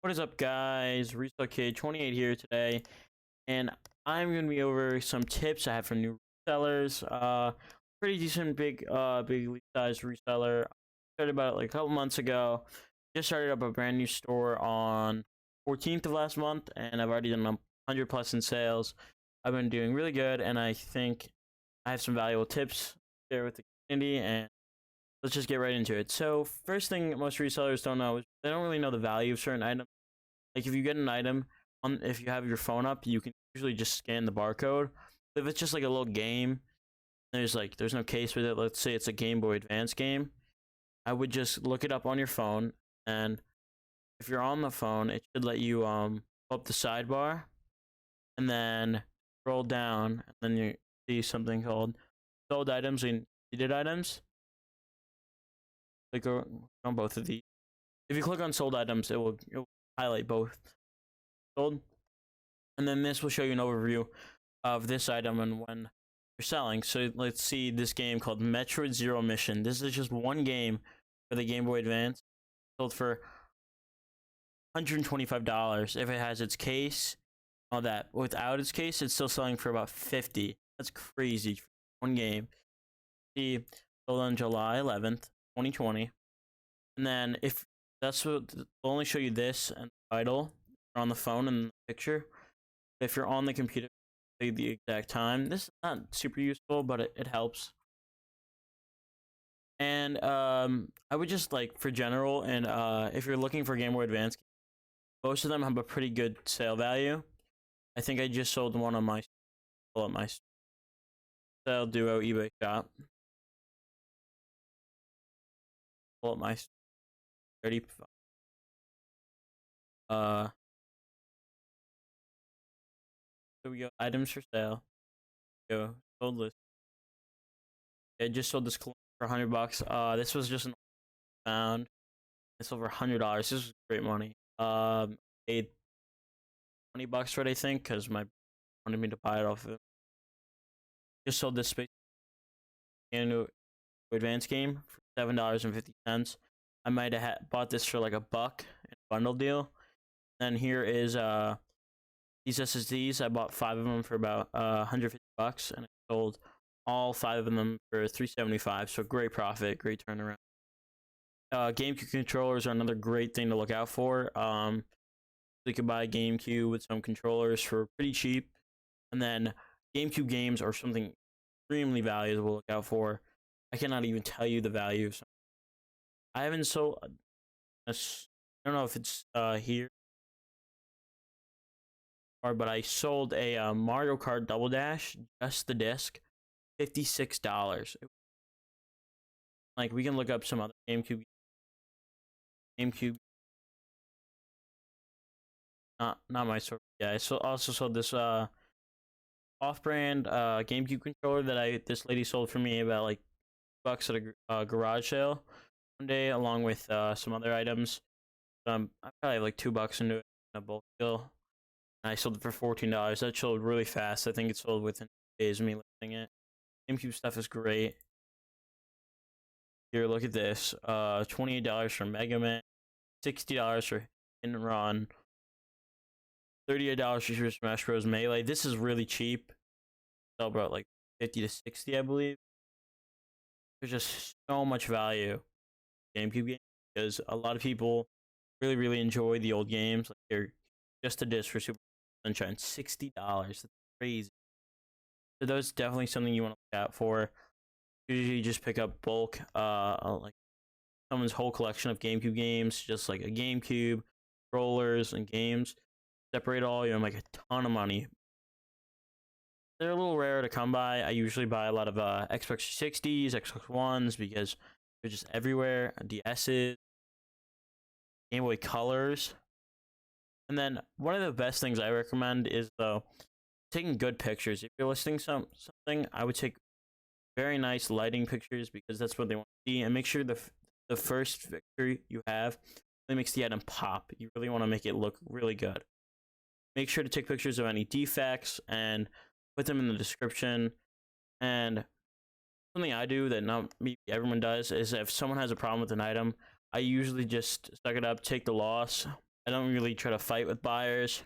What is up, guys? Resell Kid 28 here today, and I'm gonna be over some tips I have for new resellers. Pretty decent, big size reseller. Started about it like a couple months ago. Just started up a brand new store on 14th of last month, and I've already done 100 plus in sales. I've been doing really good, and I think I have some valuable tips to share with the community. And let's just get right into it. So, first thing most resellers don't know is they don't really know the value of certain items. Like if you get an item if you have your phone up, you can usually just scan the barcode. If it's just like a little game, there's no case with it. Let's say it's a Game Boy Advance game. I would just look it up on your phone, and if you're on the phone, it should let you pull up the sidebar, and then scroll down, and then you see something called sold items and completed items. Click on both of these. If you click on sold items, it will highlight both sold, and then this will show you an overview of this item and when you're selling. So let's see this game called Metroid Zero Mission. This is just one game for the Game Boy Advance, sold for $125 if it has its case. All that without its case, it's still selling for about $50. That's crazy for one game. See, sold on July 11th, 2020, and then if that's what they'll only show you this and the title on the phone and the picture. If you're on the computer, the exact time. This is not super useful, but it helps. And I would just like for general, and if you're looking for Game Boy Advance, most of them have a pretty good sale value. I think I just sold one on my sale duo eBay shop. Pull up my 30. So we go items for sale. Go sold list. I just sold this cologne for $100. This was just an found. It's over $100. This is great money. Paid $20 for it, I think, because my wanted me to buy it off of it. Just sold this space into advance game for $7.50. I might have bought this for like $1 in a bundle deal. Then here is these SSDs. I bought 5 of them for about $150, and I sold all 5 of them for $375. So great profit, great turnaround. GameCube controllers are another great thing to look out for. You can buy a GameCube with some controllers for pretty cheap, and then GameCube games are something extremely valuable to look out for. I cannot even tell you the value of some. I haven't sold. I don't know if it's here, but I sold a Mario Kart Double Dash, just the disc, $56. Like we can look up some other GameCube. Not my sort. Yeah, I also sold this off-brand GameCube controller that this lady sold for me about like $bucks at a garage sale one day, along with some other items. I probably have like $2 into it in a bulk deal. And I sold it for $14. That sold really fast. I think it sold within days of me listing it. GameCube stuff is great. Here, look at this. $28 for Mega Man, $60 for Hit and Run, $38 for Super Smash Bros. Melee. This is really cheap. Sell about like 50 to 60, I believe. There's just so much value in GameCube games because a lot of people really enjoy the old games. Like they're just a disc for Super Sunshine, $60. That's crazy. So that's definitely something you want to look out for. Usually you just pick up bulk, like someone's whole collection of GameCube games, just like a GameCube, controllers, and games. Separate all, you know, make a ton of money. They're a little rare to come by. I usually buy a lot of Xbox 360s, Xbox Ones, because they're just everywhere. DS's, Game Boy Colors. And then one of the best things I recommend is taking good pictures. If you're listing something, I would take very nice lighting pictures because that's what they want to see, and make sure the first picture you have really makes the item pop. You really want to make it look really good. Make sure to take pictures of any defects and put them in the description. And something I do that not everyone does is if someone has a problem with an item, I usually just suck it up, take the loss. I don't really try to fight with buyers.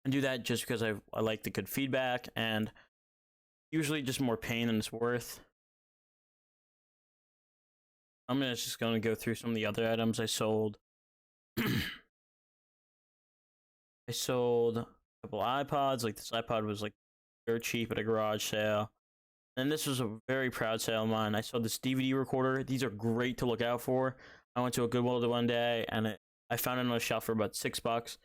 I do that just because I like the good feedback, and usually just more pain than it's worth. I'm just going to go through some of the other items I sold. I sold a couple iPods. Like, this iPod was like dirt cheap at a garage sale. And this was a very proud sale of mine. I sold this DVD recorder. These are great to look out for. I went to a Goodwill one day, and I found it on a shelf for about $6.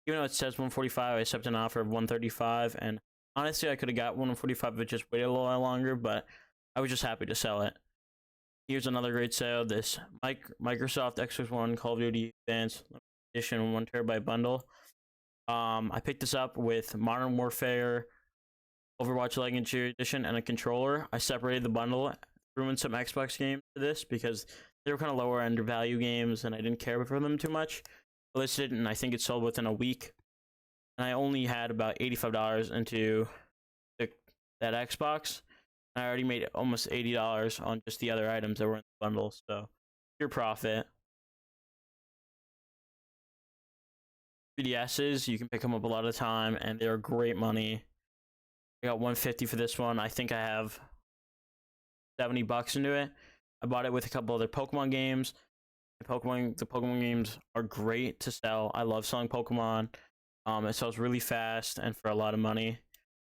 Even though it says 145, I accepted an offer of 135. And honestly, I could have got 145 but just waited a little longer, but I was just happy to sell it. Here's another great sale. This Microsoft Xbox One Call of Duty Advanced Edition 1 terabyte bundle. I picked this up with Modern Warfare, Overwatch Legendary Edition, and a controller. I separated the bundle, threw in some Xbox games for this because they were kind of lower end value games, and I didn't care for them too much. I listed, and I think it sold within a week. And I only had about $85 into that Xbox. I already made almost $80 on just the other items that were in the bundle, so pure profit. 3DSs, you can pick them up a lot of the time, and they're great money. I got $150 for this one. I think I have $70 into it. I bought it with a couple other Pokemon games. The Pokemon games are great to sell. I love selling Pokemon. It sells really fast and for a lot of money.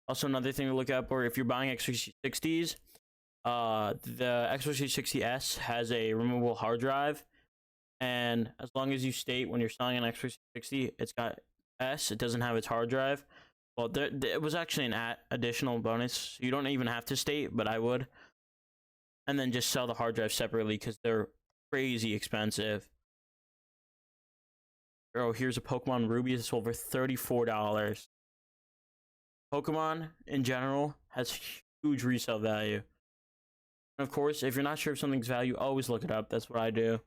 Also, another thing to look out for, if you're buying X360s, the Xbox 360S has a removable hard drive, and as long as you state when you're selling an Xbox 360, it's got S, it doesn't have its hard drive. Well, it was actually an additional bonus, so you don't even have to state, but I would. And then just sell the hard drive separately because they're crazy expensive. Oh, here's a Pokemon Ruby. It's sold for $34. Pokemon in general has huge resale value. And of course, if you're not sure if something's value, always look it up. That's what I do.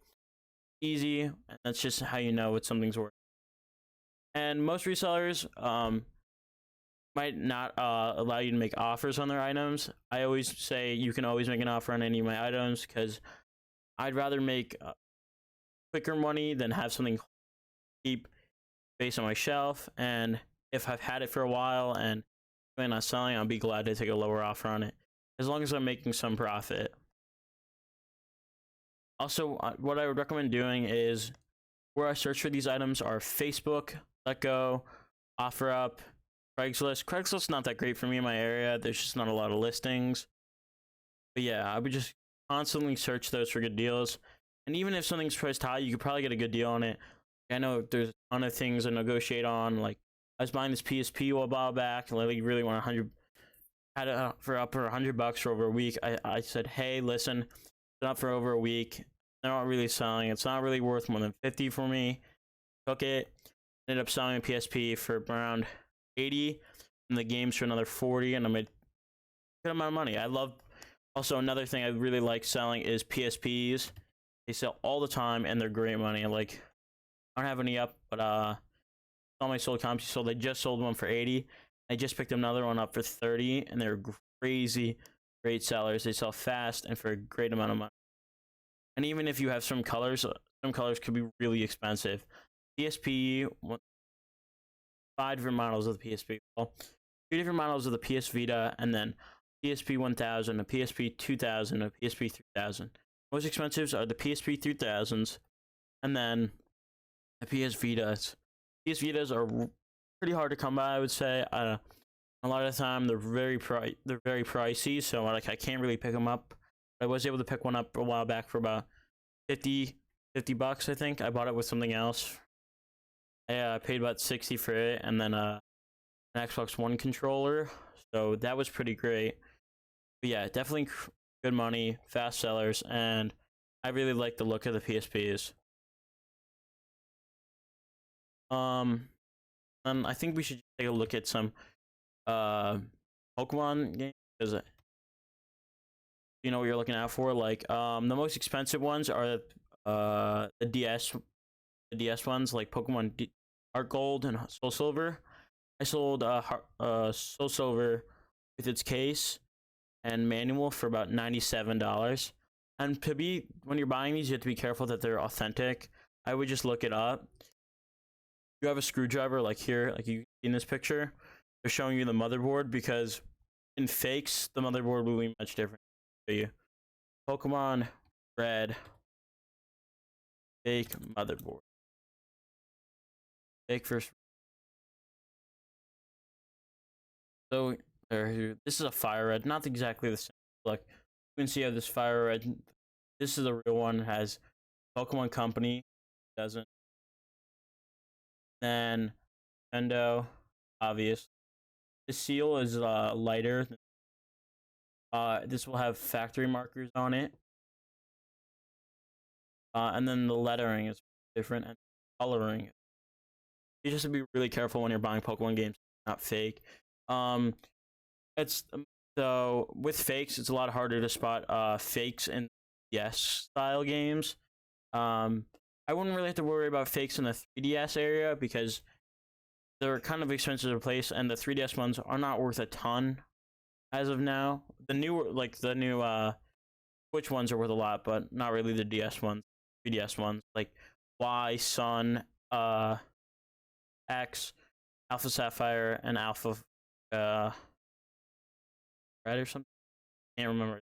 Easy, and that's just how you know what something's worth. And most resellers might not allow you to make offers on their items. I always say you can always make an offer on any of my items because I'd rather make quicker money than have something cheap based on my shelf. And if I've had it for a while and I'm not selling, I'll be glad to take a lower offer on it, as long as I'm making some profit. Also, what I would recommend doing is, where I search for these items are Facebook, Letgo, OfferUp, Craigslist. Craigslist's not that great for me in my area. There's just not a lot of listings. But yeah, I would just constantly search those for good deals. And even if something's priced high, you could probably get a good deal on it. I know there's a ton of things to negotiate on. Like, I was buying this PSP a while back, and I really want 100. Had it up for $100 for over a week. I said, hey, listen, it's up for over a week. They're not really selling. It's not really worth more than $50 for me. Took it. Ended up selling a PSP for around $80, and the games for another $40, and I made a good amount of money. I love. Also, another thing I really like selling is PSPs. They sell all the time, and they're great money. Like, I don't have any up, but all my sold comps sold. I just sold one for $80. I just picked another one up for $30, and they're crazy great sellers. They sell fast and for a great amount of money. And even if you have some colors could be really expensive. PSP, 5 different models of the PSP. Well, 3 different models of the PS Vita, and then PSP 1000, a PSP 2000, a PSP 3000. Most expensive are the PSP 3000s, and then the PS Vitas. PS Vitas are pretty hard to come by, I would say. A lot of the time they're very pricey, so like I can't really pick them up. I was able to pick one up a while back for about $50, I think. I bought it with something else. I paid about $60 for it, and then an Xbox One controller. So that was pretty great. But yeah, definitely good money, fast sellers, and I really like the look of the PSPs. And I think we should take a look at some Pokemon games, because you know what you're looking out for. Like, the most expensive ones are the DS ones, like Pokemon Heart Gold and Soul Silver. I sold Soul Silver with its case and manual for about $97. And when you're buying these, you have to be careful that they're authentic. I would just look it up. you have a screwdriver like here, like you see in this picture, they're showing you the motherboard because in fakes the motherboard will be much different. Show you Pokemon Red fake motherboard. Fake first. So this is a fire red, not exactly the same. Look, you can see how this fire red. This is a real one. It has Pokemon Company. Doesn't. Then Nintendo, obvious. The seal is lighter. This will have factory markers on it. And then the lettering is different and coloring. You just have to be really careful when you're buying Pokemon games, not fake. It's so with fakes, it's a lot harder to spot fakes in style games. I wouldn't really have to worry about fakes in the 3DS area because they're kind of expensive to replace, and the 3DS ones are not worth a ton as of now. The new Switch ones are worth a lot, but not really the DS ones, 3DS ones, like Y, Sun, X, Alpha Sapphire, and Alpha Red or something. Can't remember.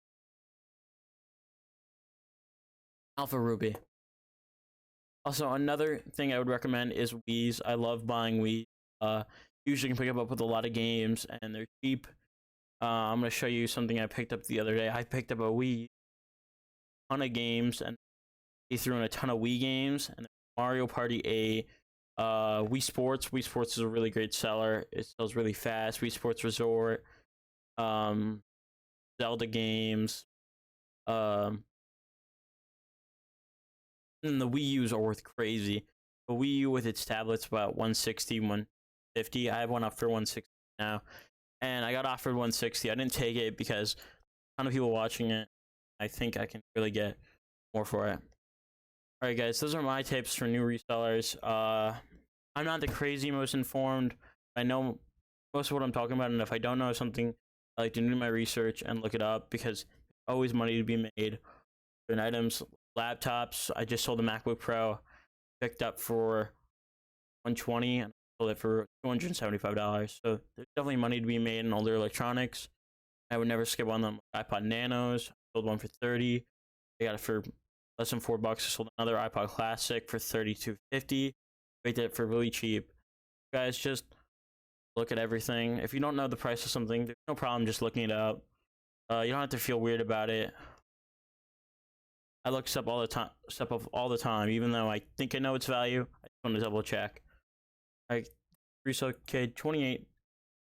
Alpha Ruby. Also, another thing I would recommend is Wii's. I love buying Wii. Usually can pick up with a lot of games, and they're cheap. I'm gonna show you something I picked up the other day. I picked up a Wii, ton of games, and he threw in a ton of Wii games. And Mario Party 8, Wii Sports. Wii Sports is a really great seller. It sells really fast. Wii Sports Resort, Zelda games, and the Wii U's are worth crazy. The Wii U with its tablets about 160, 150. I have one up for 160 now, and I got offered 160. I didn't take it because a ton of people watching it. I think I can really get more for it. All right, guys, those are my tips for new resellers. I'm not the crazy most informed. I know most of what I'm talking about, and if I don't know something, I like to do my research and look it up because there's always money to be made. Certain items, laptops. I just sold a MacBook Pro, picked up for $120 and sold it for $275. So there's definitely money to be made in older electronics. I would never skip on them. iPod Nanos, I sold one for $30. I got it for less than $4. I sold another iPod Classic for $32.50. I did it for really cheap. Guys, just look at everything. If you don't know the price of something, there's no problem just looking it up. You don't have to feel weird about it. I look stuff up all the time, even though I think I know its value. I just want to double check. All right, Resell Kid 28.